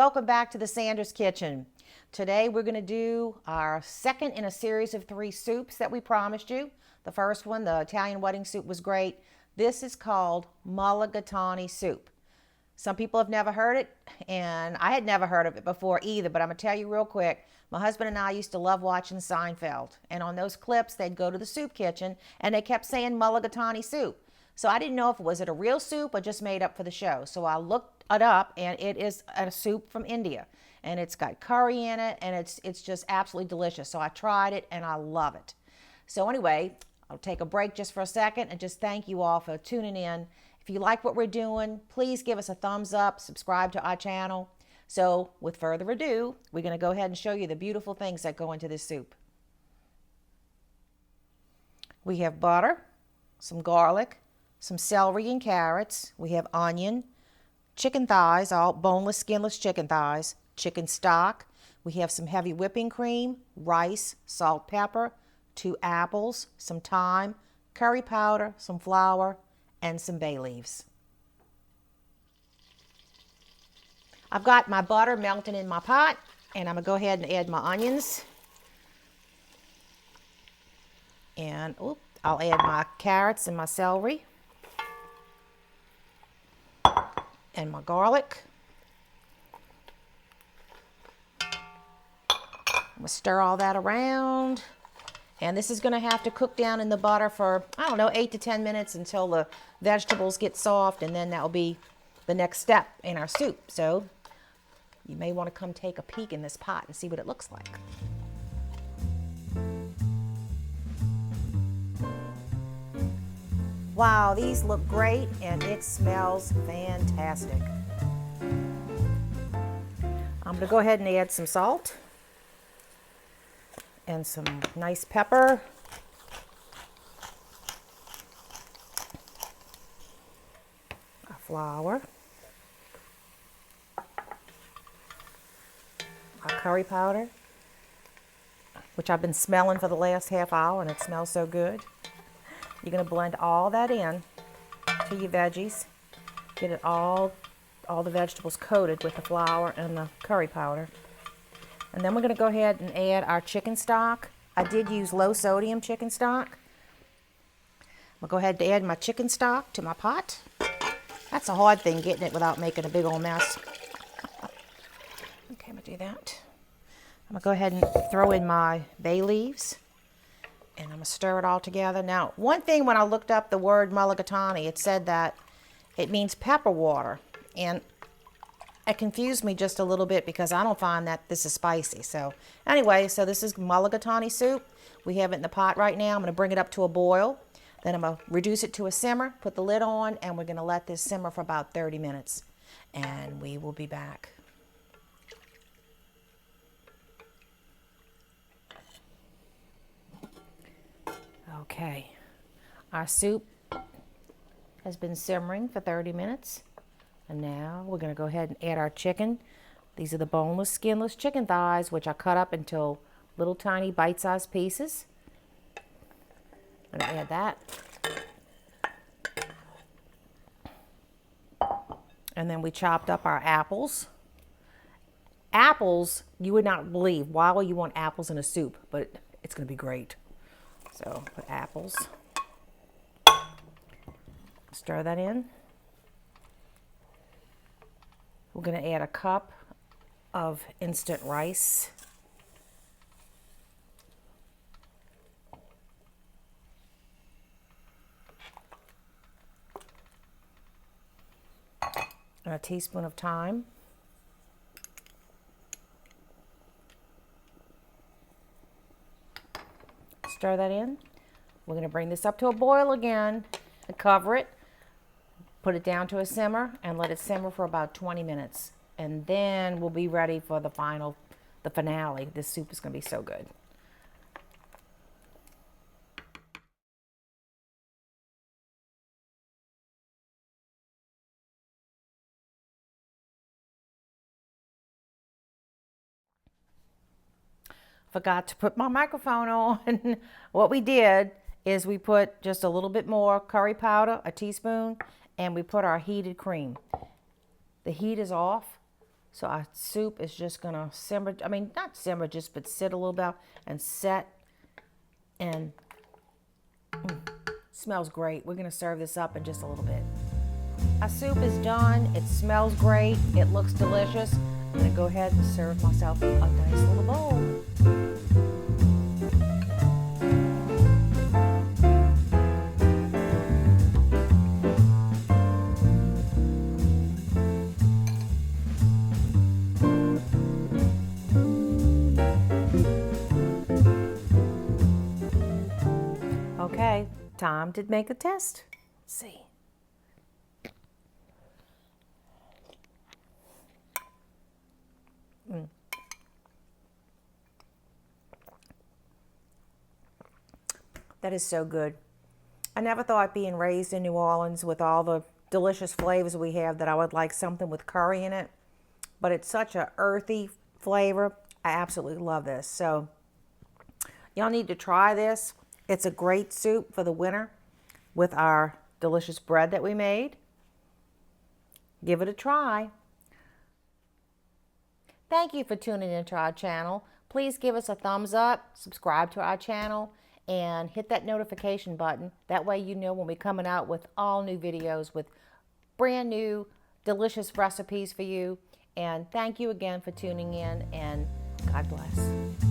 welcome back to the Sanders Kitchen. Today we're going to do our second in a series of 3 soups that we promised you. The first one, the Italian wedding soup, was great. This is called mulligatawny soup. Some people have never heard it, and I had never heard of it before either, but I'm going to tell you real quick. My husband and I used to love watching Seinfeld, and on those clips they'd go to the soup kitchen and they kept saying mulligatawny soup. So I didn't know if it was a real soup or just made up for the show. So I looked it up, and it is a soup from India, and it's got curry in it, and it's just absolutely delicious. So I tried it and I love it. So anyway, I'll take a break just for a second and just thank you all for tuning in. If you like what we're doing, please give us a thumbs up, subscribe to our channel. So with further ado, we're going to go ahead and show you the beautiful things that go into this soup. We have butter, some garlic, some celery and carrots. We have onion, chicken thighs, all boneless, skinless chicken thighs, chicken stock. We have some heavy whipping cream, rice, salt, pepper, 2 apples, some thyme, curry powder, some flour, and some bay leaves. I've got my butter melting in my pot, and I'm going to go ahead and add my onions. And I'll add my carrots and my celery. And my garlic. I'm going to stir all that around. And this is going to have to cook down in the butter for, I don't know, 8 to 10 minutes until the vegetables get soft, and then that will be the next step in our soup. So you may want to come take a peek in this pot and see what it looks like. Wow, these look great, and it smells fantastic. I'm going to go ahead and add some salt and some nice pepper. Our flour. Our curry powder, which I've been smelling for the last half hour, and it smells so good. You're going to blend all that in to your veggies. Get it all the vegetables coated with the flour and the curry powder. And then we're going to go ahead and add our chicken stock. I did use low sodium chicken stock. I'll go ahead and add my chicken stock to my pot. That's a hard thing, getting it without making a big old mess. Okay, I'm going to do that. I'm going to go ahead and throw in my bay leaves. And I'm going to stir it all together. Now, one thing when I looked up the word mulligatawny, it said that it means pepper water. And it confused me just a little bit because I don't find that this is spicy. So anyway, so this is mulligatawny soup. We have it in the pot right now. I'm going to bring it up to a boil. Then I'm going to reduce it to a simmer, put the lid on, and we're going to let this simmer for about 30 minutes. And we will be back. Okay, our soup has been simmering for 30 minutes. And now we're going to go ahead and add our chicken. These are the boneless, skinless chicken thighs, which I cut up into little tiny bite-sized pieces. I'm going to add that. And then we chopped up our apples. Apples, you would not believe, why would you want apples in a soup? But it's going to be great. So put apples. Stir that in. We're going to add a cup of instant rice. And a teaspoon of thyme. Stir that in. We're going to bring this up to a boil again and cover it. Put it down to a simmer and let it simmer for about 20 minutes. And then we'll be ready for the finale. This soup is going to be so good. Forgot to put my microphone on. What we did is we put just a little bit more curry powder, a teaspoon, and we put our heated cream. The heat is off. So our soup is just gonna simmer, I mean, not simmer, just, but sit a little bit and set. And smells great. We're gonna serve this up in just a little bit. Our soup is done. It smells great. It looks delicious. I'm gonna go ahead and serve myself a nice little bowl. Okay, time to make a test. Let's see. That is so good. I never thought, being raised in New Orleans with all the delicious flavors we have, that I would like something with curry in it. But it's such an earthy flavor. I absolutely love this. So y'all need to try this. It's a great soup for the winter with our delicious bread that we made. Give it a try. Thank you for tuning into our channel. Please give us a thumbs up, subscribe to our channel, and hit that notification button. That way you know when we're coming out with all new videos with brand new delicious recipes for you. And thank you again for tuning in, and God bless.